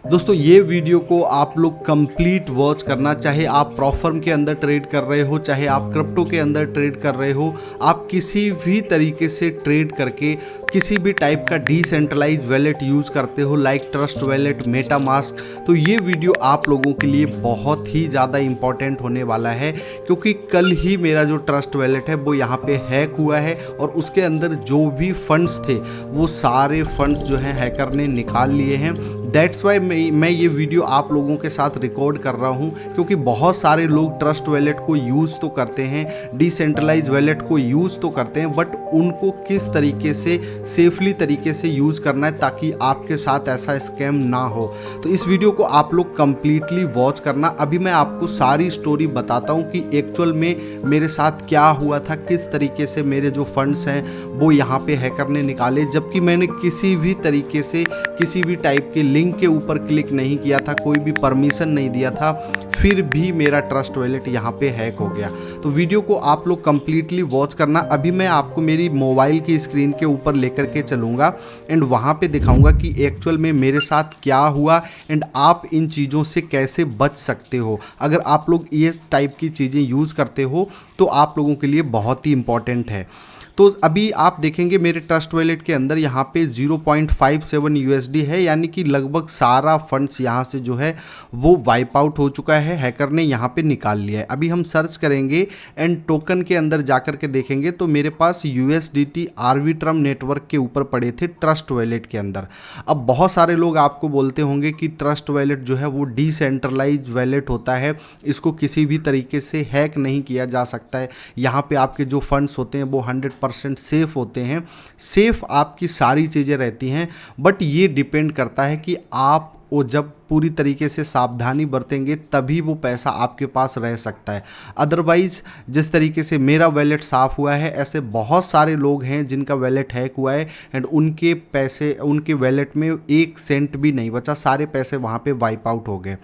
दोस्तों ये वीडियो को आप लोग कंप्लीट वॉच करना, चाहे आप प्रॉफर्म के अंदर ट्रेड कर रहे हो, चाहे आप क्रिप्टो के अंदर ट्रेड कर रहे हो, आप किसी भी तरीके से ट्रेड करके किसी भी टाइप का डिसेंट्रलाइज वैलेट यूज़ करते हो लाइक ट्रस्ट वैलेट, मेटामास्क, तो ये वीडियो आप लोगों के लिए बहुत ही ज़्यादा इंपॉर्टेंट होने वाला है क्योंकि कल ही मेरा जो ट्रस्ट वैलेट है वो यहाँ पे हैक हुआ है और उसके अंदर जो भी फंड्स थे वो सारे फंड्स जो हैं हैकर ने निकाल लिए हैं। दैट्स वाई मैं ये वीडियो आप लोगों के साथ रिकॉर्ड कर रहा हूँ क्योंकि बहुत सारे लोग ट्रस्ट वैलेट को यूज़ तो करते हैं, डिसेंट्रलाइज वैलेट को यूज़ तो करते हैं, बट उनको किस तरीके से सेफली तरीके से यूज़ करना है ताकि आपके साथ ऐसा स्कैम ना हो। तो इस वीडियो को आप लोग कंप्लीटली वॉच करना। अभी मैं आपको सारी स्टोरी बताता हूँ कि एक्चुअल में मेरे साथ क्या हुआ था, किस तरीके से मेरे जो फंड्स हैं वो यहाँ पे हैकर ने निकाले, जबकि मैंने किसी भी तरीके से किसी भी टाइप के लिंक के ऊपर क्लिक नहीं किया था, कोई भी परमिशन नहीं दिया था, फिर भी मेरा ट्रस्ट वैलेट यहाँ पे हैक हो गया। तो वीडियो को आप लोग कंप्लीटली वॉच करना। अभी मैं आपको मेरी मोबाइल की स्क्रीन के ऊपर लेकर के चलूँगा एंड वहाँ पे दिखाऊंगा कि एक्चुअल में मेरे साथ क्या हुआ एंड आप इन चीज़ों से कैसे बच सकते हो। अगर आप लोग ये टाइप की चीज़ें यूज़ करते हो तो आप लोगों के लिए बहुत ही इंपॉर्टेंट है। तो अभी आप देखेंगे मेरे ट्रस्ट वैलेट के अंदर यहाँ पे 0.57 यूएसडी है, यानी कि लगभग सारा फंड्स यहाँ से जो है वो वाइप आउट हो चुका है, हैकर ने यहाँ पे निकाल लिया है। अभी हम सर्च करेंगे एंड टोकन के अंदर जाकर के देखेंगे तो मेरे पास USDT आर्बिट्रम नेटवर्क के ऊपर पड़े थे ट्रस्ट वैलेट के अंदर। अब बहुत सारे लोग आपको बोलते होंगे कि ट्रस्ट वैलेट जो है वो डिसेंट्रलाइज वैलेट होता है, इसको किसी भी तरीके से हैक नहीं किया जा सकता है, यहाँ पे आपके जो फंड्स होते हैं वो 100% सेफ होते हैं। सेफ आपकी सारी चीज़ें रहती हैं, बट ये डिपेंड करता है कि आप वो जब पूरी तरीके से सावधानी बरतेंगे तभी वो पैसा आपके पास रह सकता है। अदरवाइज़ जिस तरीके से मेरा वैलेट साफ़ हुआ है, ऐसे बहुत सारे लोग हैं जिनका वैलेट हैक हुआ है एंड उनके पैसे, उनके वैलेट में 1 सेंट भी नहीं बचा, सारे पैसे वहाँ पे वाइप आउट हो गए।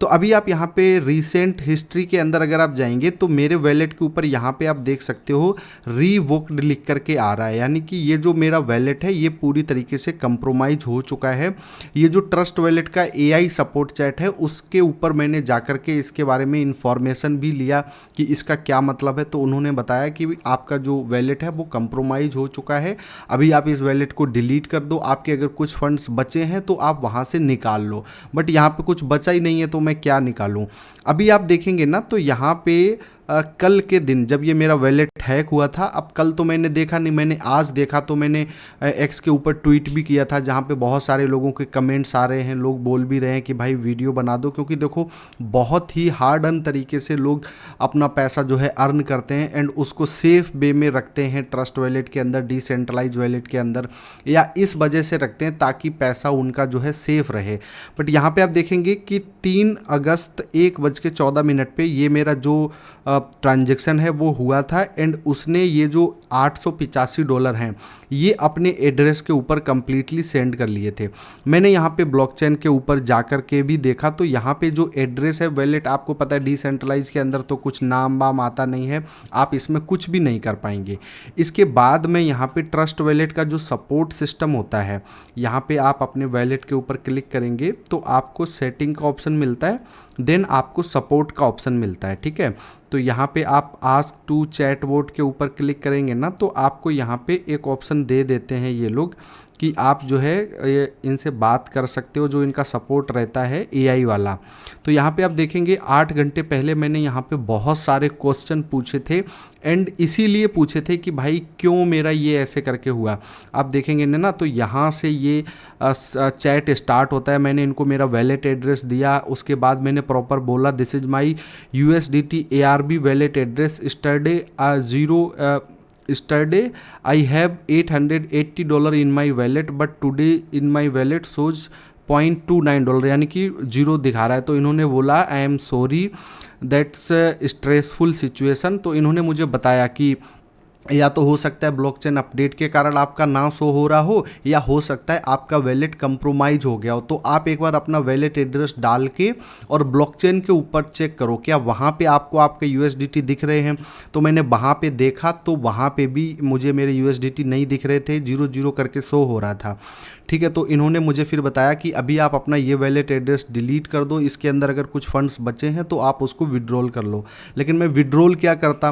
तो अभी आप यहाँ पे रिसेंट हिस्ट्री के अंदर अगर आप जाएंगे तो मेरे वैलेट के ऊपर यहाँ पे आप देख सकते हो रीवोक्ड लिख करके आ रहा है, यानी कि ये जो मेरा वैलेट है ये पूरी तरीके से कंप्रोमाइज़ हो चुका है। ये जो ट्रस्ट वैलेट का AI सपोर्ट चैट है उसके ऊपर मैंने जाकर के इसके बारे में इंफॉर्मेशन भी लिया कि इसका क्या मतलब है, तो उन्होंने बताया कि आपका जो वैलेट है वो कंप्रोमाइज़ हो चुका है, अभी आप इस वैलेट को डिलीट कर दो, आपके अगर कुछ फंड्स बचे हैं तो आप वहाँ से निकाल लो। बट यहाँ पे कुछ बचा ही नहीं है तो मैं क्या निकालूँ। अभी आप देखेंगे ना तो यहाँ पे कल के दिन जब ये मेरा वैलेट हैक हुआ था, अब कल तो मैंने देखा नहीं, मैंने आज देखा, तो मैंने एक्स के ऊपर ट्वीट भी किया था जहाँ पे बहुत सारे लोगों के कमेंट्स आ रहे हैं, लोग बोल भी रहे हैं कि भाई वीडियो बना दो, क्योंकि देखो बहुत ही हार्ड अर्न तरीके से लोग अपना पैसा जो है अर्न करते हैं एंड उसको सेफ वे में रखते हैं ट्रस्ट वैलेट के अंदर, डिसेंट्रलाइज वैलेट के अंदर, या इस वजह से रखते हैं ताकि पैसा उनका जो है सेफ रहे। बट यहाँ पे आप देखेंगे कि 3 अगस्त 1:14 पे ये मेरा जो ट्रांजैक्शन है वो हुआ था एंड उसने ये जो $885 हैं ये अपने एड्रेस के ऊपर कम्प्लीटली सेंड कर लिए थे। मैंने यहाँ पे ब्लॉकचेन के ऊपर जाकर के भी देखा तो यहाँ पे जो एड्रेस है वैलेट, आपको पता है डिसेंट्रलाइज के अंदर तो कुछ नाम वाम आता नहीं है, आप इसमें कुछ भी नहीं कर पाएंगे। इसके बाद में यहाँ पे ट्रस्ट वैलेट का जो सपोर्ट सिस्टम होता है, यहाँ पे आप अपने वैलेट के ऊपर क्लिक करेंगे तो आपको सेटिंग का ऑप्शन मिलता है, देन आपको सपोर्ट का ऑप्शन मिलता है, ठीक है। तो यहाँ पे आप आस्क टू चैट बोट के ऊपर क्लिक करेंगे ना तो आपको यहाँ पे एक ऑप्शन दे देते हैं ये लोग कि आप जो है इनसे बात कर सकते हो, जो इनका सपोर्ट रहता है AI वाला। तो यहाँ पे आप देखेंगे 8 घंटे पहले मैंने यहाँ पे बहुत सारे क्वेश्चन पूछे थे एंड इसीलिए पूछे थे कि भाई क्यों मेरा ये ऐसे करके हुआ। आप देखेंगे ना तो यहाँ से ये चैट स्टार्ट होता है, मैंने इनको मेरा वैलेट एड्रेस दिया, उसके बाद मैंने प्रॉपर बोला this is my USDT ARB wallet address, Yesterday I have $880 in my wallet but today in my wallet shows $0.29, यानी कि 0 दिखा रहा है। तो इन्होंने बोला I am sorry that's stressful situation. तो इन्होंने मुझे बताया कि या तो हो सकता है ब्लॉकचेन अपडेट के कारण आपका ना शो हो रहा हो, या हो सकता है आपका वैलेट कंप्रोमाइज हो गया हो। तो आप एक बार अपना वैलेट एड्रेस डाल के और ब्लॉकचेन के ऊपर चेक करो क्या वहाँ पे आपको आपके USDT दिख रहे हैं। तो मैंने वहाँ पे देखा तो वहाँ पे भी मुझे मेरे USDT नहीं दिख रहे थे, 0 0 करके शो हो रहा था, ठीक है। तो इन्होंने मुझे फिर बताया कि अभी आप अपना ये वैलेट एड्रेस डिलीट कर दो, इसके अंदर अगर कुछ फंड्स बचे हैं तो आप उसको विड्रॉल कर लो। लेकिन मैं विड्रॉल क्या करता,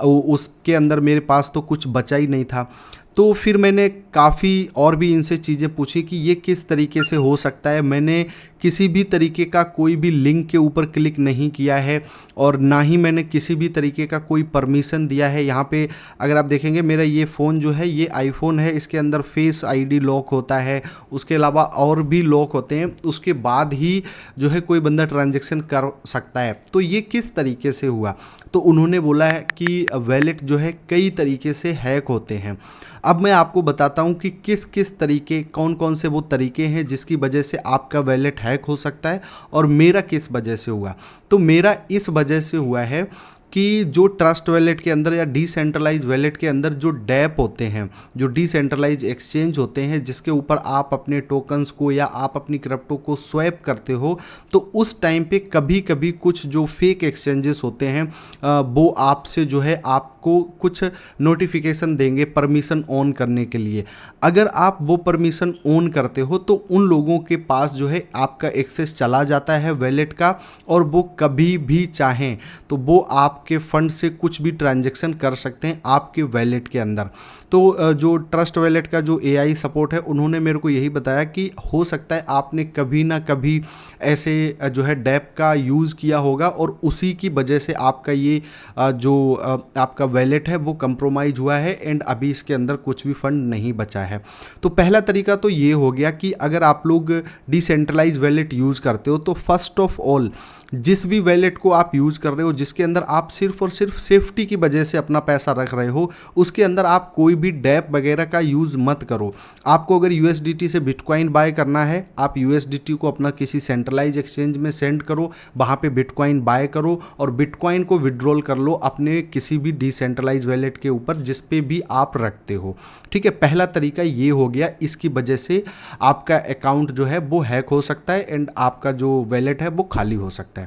उसके अंदर मेरे पास तो कुछ बचा ही नहीं था। तो फिर मैंने काफ़ी और भी इनसे चीज़ें पूछी कि ये किस तरीके से हो सकता है। मैंने किसी भी तरीके का कोई भी लिंक के ऊपर क्लिक नहीं किया है और ना ही मैंने किसी भी तरीके का कोई परमिशन दिया है। यहाँ पे अगर आप देखेंगे मेरा ये फ़ोन जो है ये आईफोन है, इसके अंदर फेस आईडी लॉक होता है, उसके अलावा और भी लॉक होते हैं, उसके बाद ही जो है कोई बंदा ट्रांजैक्शन कर सकता है। तो ये किस तरीके से हुआ, तो उन्होंने बोला है कि वैलेट जो है कई तरीके से हैक होते हैं। अब मैं आपको बताता हूं कि किस किस तरीके, कौन कौन से वो तरीके हैं जिसकी वजह से आपका वैलेट हैक हो सकता है और मेरा किस वजह से हुआ। तो मेरा इस वजह से हुआ है कि जो ट्रस्ट वैलेट के अंदर या डिसेंट्रलाइज वैलेट के अंदर जो डैप होते हैं, जो डिसेंट्रलाइज एक्सचेंज होते हैं जिसके ऊपर आप अपने टोकन्स को या आप अपनी क्रिप्टो को स्वैप करते हो, तो उस टाइम पे कभी कभी कुछ जो फेक एक्सचेंजेस होते हैं वो आपसे जो है आपको कुछ नोटिफिकेशन देंगे परमिशन ऑन करने के लिए। अगर आप वो परमिशन ऑन करते हो तो उन लोगों के पास जो है आपका एक्सेस चला जाता है वैलेट का, और वो कभी भी चाहें तो वो आपके फंड से कुछ भी ट्रांजैक्शन कर सकते हैं आपके वैलेट के अंदर। तो जो ट्रस्ट वैलेट का जो एआई सपोर्ट है उन्होंने मेरे को यही बताया कि हो सकता है आपने कभी ना कभी ऐसे जो है डैप का यूज़ किया होगा और उसी की वजह से आपका ये जो आपका वैलेट है वो कंप्रोमाइज़ हुआ है एंड अभी इसके अंदर कुछ भी फंड नहीं बचा है। तो पहला तरीका तो ये हो गया कि अगर आप लोग डिसेंट्रलाइज वैलेट यूज़ करते हो तो फर्स्ट ऑफ ऑल जिस भी वैलेट को आप यूज़ कर रहे हो जिसके अंदर आप सिर्फ और सिर्फ सेफ्टी की वजह से अपना पैसा रख रहे हो, उसके अंदर आप कोई भी डैप वगैरह का यूज़ मत करो। आपको अगर यूएसडीटी से बिटकॉइन बाय करना है, आप यूएसडीटी को अपना किसी सेंट्रलाइज एक्सचेंज में सेंड करो, वहाँ पे बिटकॉइन बाय करो और बिटकॉइन को विड्रॉल कर लो अपने किसी भी डिसेंट्रलाइज वैलेट के ऊपर जिस पे भी आप रखते हो। ठीक है, पहला तरीका ये हो गया, इसकी वजह से आपका अकाउंट जो है वो हैक हो सकता है एंड आपका जो वैलेट है वो खाली हो सकता है।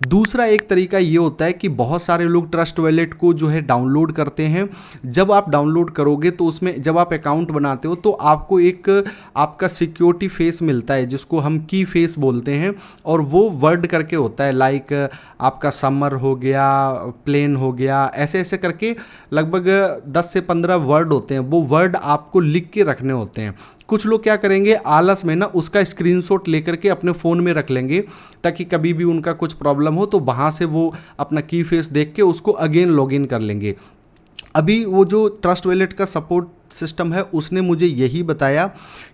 दूसरा एक तरीका ये होता है कि बहुत सारे लोग ट्रस्ट वैलेट को जो है डाउनलोड करते हैं। जब आप डाउनलोड करोगे तो उसमें जब आप अकाउंट बनाते हो तो आपको एक आपका सिक्योरिटी फेस मिलता है जिसको हम की फेस बोलते हैं, और वो वर्ड करके होता है, लाइक आपका समर हो गया, प्लेन हो गया, ऐसे ऐसे करके लगभग 10 से 15 वर्ड होते हैं। वो वर्ड आपको लिख के रखने होते हैं। कुछ लोग क्या करेंगे, आलस में ना उसका स्क्रीनशॉट लेकर के अपने फ़ोन में रख लेंगे ताकि कभी भी उनका कुछ प्रॉब्लम हो तो वहाँ से वो अपना की फेस देख के उसको अगेन लॉगिन कर लेंगे। अभी वो जो ट्रस्ट वैलेट का सपोर्ट सिस्टम है उसने मुझे यही बताया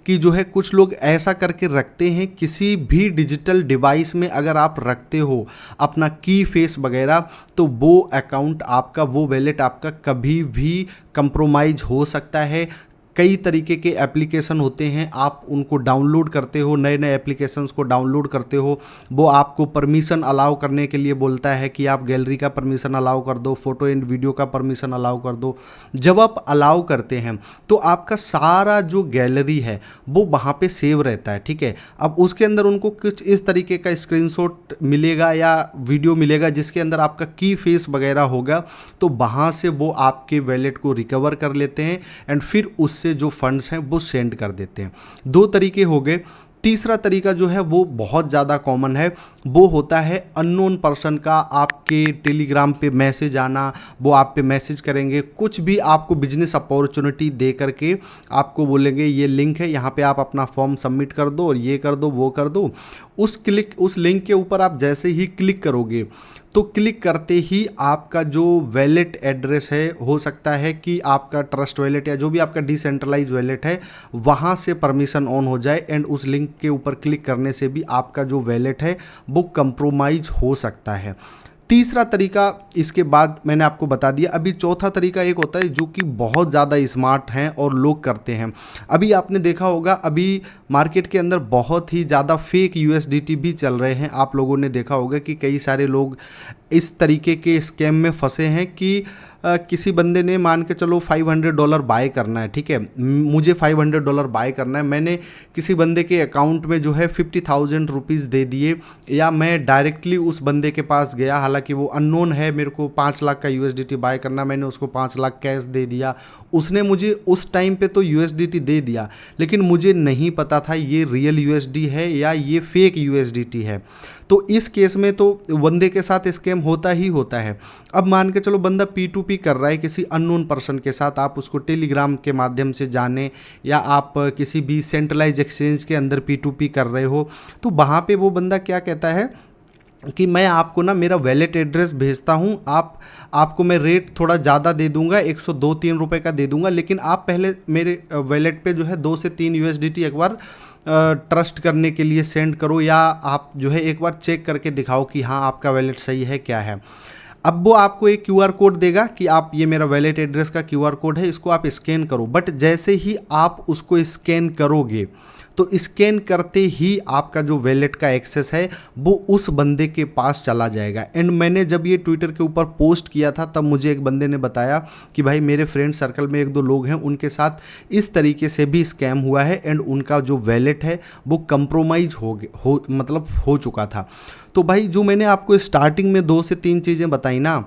कि जो है कुछ लोग ऐसा करके रखते हैं, किसी भी डिजिटल डिवाइस में अगर आप रखते हो अपना की फेस वगैरह तो वो अकाउंट आपका, वो वैलेट आपका कभी भी कंप्रोमाइज़ हो सकता है। कई तरीके के एप्लीकेशन होते हैं, आप उनको डाउनलोड करते हो, नए नए एप्लीकेशंस को डाउनलोड करते हो, वो आपको परमिशन अलाउ करने के लिए बोलता है कि आप गैलरी का परमिशन अलाउ कर दो, फोटो एंड वीडियो का परमिशन अलाउ कर दो। जब आप अलाउ करते हैं तो आपका सारा जो गैलरी है वो वहाँ पे सेव रहता है। ठीक है, अब उसके अंदर उनको कुछ इस तरीके का स्क्रीनशॉट मिलेगा या वीडियो मिलेगा जिसके अंदर आपका की फेस वगैरह होगा, तो वहाँ से वो आपके वैलेट को रिकवर कर लेते हैं एंड फिर उससे जो फंड्स हैं वो सेंड कर देते हैं। दो तरीके हो गए। तीसरा तरीका जो है वो बहुत ज़्यादा कॉमन है, वो होता है अननोन पर्सन का आपके टेलीग्राम पे मैसेज आना। वो आप पे मैसेज करेंगे, कुछ भी आपको बिजनेस अपॉर्चुनिटी दे करके आपको बोलेंगे ये लिंक है, यहाँ पे आप अपना फॉर्म सबमिट कर दो और ये कर दो वो कर दो। उस लिंक के ऊपर आप जैसे ही क्लिक करोगे तो क्लिक करते ही आपका जो वैलेट एड्रेस है, हो सकता है कि आपका ट्रस्ट वैलेट या जो भी आपका डिसेंट्रलाइज वैलेट है वहाँ से परमिशन ऑन हो जाए एंड उस लिंक के ऊपर क्लिक करने से भी आपका जो वैलेट है वो कंप्रोमाइज हो सकता है। तीसरा तरीका इसके बाद मैंने आपको बता दिया। अभी चौथा तरीका एक होता है जो कि बहुत ज़्यादा स्मार्ट हैं और लोग करते हैं। अभी आपने देखा होगा, अभी मार्केट के अंदर बहुत ही ज़्यादा फेक यूएसडीटी भी चल रहे हैं। आप लोगों ने देखा होगा कि कई सारे लोग इस तरीके के स्कैम में फंसे हैं कि किसी बंदे ने मान के चलो $500 बाय करना है, ठीक है, मुझे $500 बाय करना है, मैंने किसी बंदे के अकाउंट में जो है 50,000 रुपीज़ दे दिए, या मैं डायरेक्टली उस बंदे के पास गया, हालांकि वो अननोन है, मेरे को 5 लाख का USDT बाय करना, मैंने उसको 5 लाख कैश दे दिया, उसने मुझे उस टाइम पे तो USDT दे दिया, लेकिन मुझे नहीं पता था ये रियल USD है या ये फेक USDT है। तो इस केस में तो बंदे के साथ स्कैम होता ही होता है। अब मान के चलो बंदा P2P कर रहा है किसी अननोन पर्सन के साथ, आप उसको टेलीग्राम के माध्यम से जाने या आप किसी भी सेंट्रलाइज एक्सचेंज के अंदर P2P कर रहे हो, तो वहाँ पे वो बंदा क्या कहता है कि मैं आपको ना मेरा वैलेट एड्रेस भेजता हूँ, आपको मैं रेट थोड़ा ज़्यादा दे दूंगा, 102-3 रुपये का दे दूंगा, लेकिन आप पहले मेरे वैलेट पे जो है 2 से 3 USDT एक बार ट्रस्ट करने के लिए सेंड करो, या आप जो है एक बार चेक करके दिखाओ कि हाँ आपका वैलेट सही है क्या है। अब वो आपको एक QR कोड देगा कि आप ये मेरा वैलेट एड्रेस का QR कोड है, इसको आप स्कैन करो। बट जैसे ही आप उसको स्कैन करोगे तो स्कैन करते ही आपका जो वैलेट का एक्सेस है वो उस बंदे के पास चला जाएगा। एंड मैंने जब ये ट्विटर के ऊपर पोस्ट किया था तब मुझे एक बंदे ने बताया कि भाई मेरे फ्रेंड सर्कल में 1-2 लोग हैं, उनके साथ इस तरीके से भी स्कैम हुआ है एंड उनका जो वैलेट है वो कंप्रोमाइज़ हो चुका था। तो भाई जो मैंने आपको स्टार्टिंग में 2 से 3 चीज़ें बताई ना,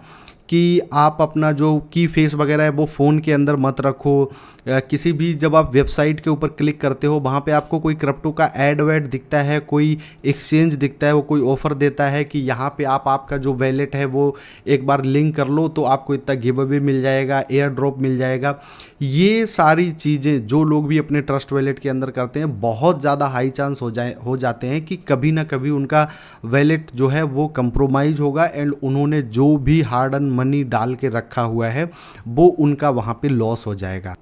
कि आप अपना जो की फेस वगैरह है वो फ़ोन के अंदर मत रखो, किसी भी जब आप वेबसाइट के ऊपर क्लिक करते हो वहाँ पे आपको कोई क्रिप्टो का ऐड वैड दिखता है, कोई एक्सचेंज दिखता है, वो कोई ऑफ़र देता है कि यहाँ पे आप आपका जो वैलेट है वो एक बार लिंक कर लो तो आपको इतना गिव अवे मिल जाएगा, एयर ड्रॉप मिल जाएगा। ये सारी चीज़ें जो लोग भी अपने ट्रस्ट वैलेट के अंदर करते हैं, बहुत ज़्यादा हाई चांस हो जाते हैं कि कभी ना कभी उनका वैलेट जो है वो कंप्रोमाइज़ होगा एंड उन्होंने जो भी हार्ड अर्न मनी डाल के रखा हुआ है वो उनका वहाँ पे लॉस हो जाएगा।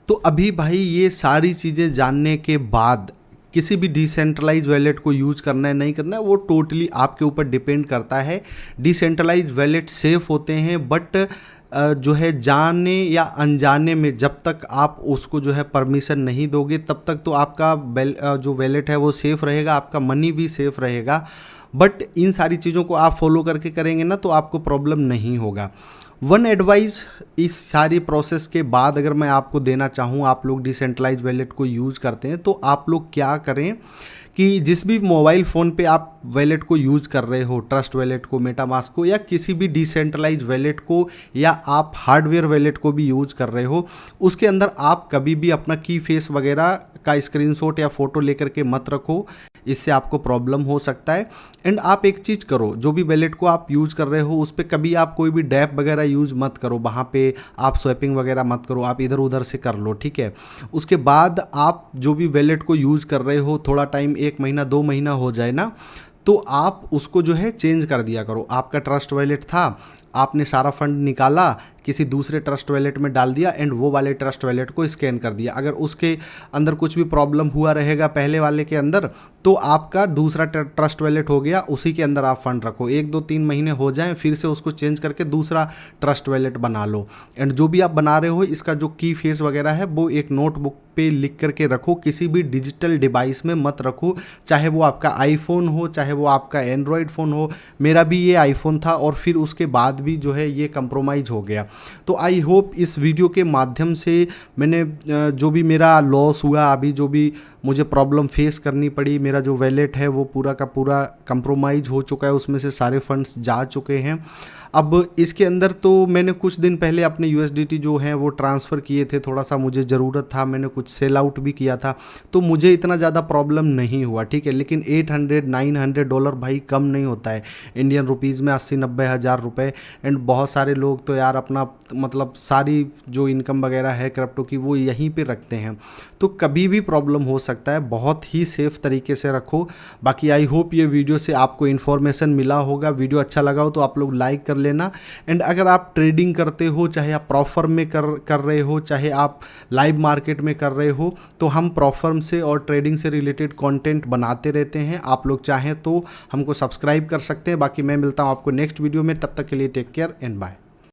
तो अभी भाई ये सारी चीज़ें जानने के बाद किसी भी डिसेंट्रलाइज वैलेट को यूज़ करना है नहीं करना है वो टोटली आपके ऊपर डिपेंड करता है। डिसेंट्रलाइज वैलेट सेफ होते हैं, बट जो है जाने या अनजाने में जब तक आप उसको जो है परमिशन नहीं दोगे तब तक तो आपका जो वैलेट है वो सेफ़ रहेगा, आपका मनी भी सेफ़ रहेगा। बट इन सारी चीज़ों को आप फॉलो करके करेंगे ना तो आपको प्रॉब्लम नहीं होगा। वन एडवाइस इस सारी प्रोसेस के बाद अगर मैं आपको देना चाहूँ, आप लोग डिसेंट्रलाइज वैलेट को यूज़ करते हैं तो आप लोग क्या करें कि जिस भी मोबाइल फ़ोन पे आप वैलेट को यूज़ कर रहे हो, ट्रस्ट वैलेट को, मेटामास्क को, या किसी भी डिसेंट्रलाइज वैलेट को, या आप हार्डवेयर वैलेट को भी यूज़ कर रहे हो, उसके अंदर आप कभी भी अपना की फेस वगैरह का स्क्रीनशॉट या फ़ोटो लेकर के मत रखो, इससे आपको प्रॉब्लम हो सकता है। एंड आप एक चीज़ करो, जो भी वैलेट को आप यूज़ कर रहे हो उस पर कभी आप कोई भी डैप वगैरह यूज़ मत करो, वहाँ पे आप स्वैपिंग वगैरह मत करो, आप इधर उधर से कर लो, ठीक है। उसके बाद आप जो भी वैलेट को यूज़ कर रहे हो थोड़ा टाइम 1 महीना 2 महीना हो जाए ना तो आप उसको जो है चेंज कर दिया करो। आपका ट्रस्ट वैलेट था, आपने सारा फंड निकाला किसी दूसरे ट्रस्ट वैलेट में डाल दिया एंड वो वाले ट्रस्ट वैलेट को स्कैन कर दिया, अगर उसके अंदर कुछ भी प्रॉब्लम हुआ रहेगा पहले वाले के अंदर तो आपका दूसरा ट्रस्ट वैलेट हो गया, उसी के अंदर आप फंड रखो। 1-2-3 महीने हो जाएं फिर से उसको चेंज करके दूसरा ट्रस्ट वैलेट बना लो। एंड जो भी आप बना रहे हो इसका जो की फेस वगैरह है वो एक नोटबुक पे लिख करके रखो, किसी भी डिजिटल डिवाइस में मत रखो, चाहे वो आपका आईफोन हो चाहे वो आपका एंड्रॉयड फ़ोन हो। मेरा भी ये आईफोन था और फिर उसके बाद भी जो है ये कंप्रोमाइज़ हो गया। तो आई होप इस वीडियो के माध्यम से मैंने जो भी मेरा लॉस हुआ, अभी जो भी मुझे प्रॉब्लम फेस करनी पड़ी, मेरा जो वैलेट है वो पूरा का पूरा कंप्रोमाइज़ हो चुका है, उसमें से सारे फंड्स जा चुके हैं। अब इसके अंदर तो मैंने कुछ दिन पहले अपने USDT जो हैं वो ट्रांसफ़र किए थे, थोड़ा सा मुझे ज़रूरत था, मैंने कुछ सेल आउट भी किया था तो मुझे इतना ज़्यादा प्रॉब्लम नहीं हुआ, ठीक है। लेकिन $800-900 भाई कम नहीं होता है, इंडियन रुपीज़ में 80-90 हज़ार रुपये। एंड बहुत सारे लोग तो यार अपना मतलब सारी जो इनकम वगैरह है क्रिप्टो की वो यहीं पे रखते हैं, तो कभी भी प्रॉब्लम हो सकता है। बहुत ही सेफ़ तरीके से रखो। बाकी आई होप ये वीडियो से आपको इन्फॉर्मेशन मिला होगा। वीडियो अच्छा लगा हो तो आप लोग लाइक कर लेना। एंड अगर आप ट्रेडिंग करते हो, चाहे आप प्रॉफर्म में कर रहे हो, चाहे आप लाइव मार्केट में कर रहे हो, तो हम प्रॉफर्म से और ट्रेडिंग से रिलेटेड कंटेंट बनाते रहते हैं। आप लोग चाहें तो हमको सब्सक्राइब कर सकते हैं। बाकी मैं मिलता हूं आपको नेक्स्ट वीडियो में, तब तक के लिए टेक केयर एंड बाय।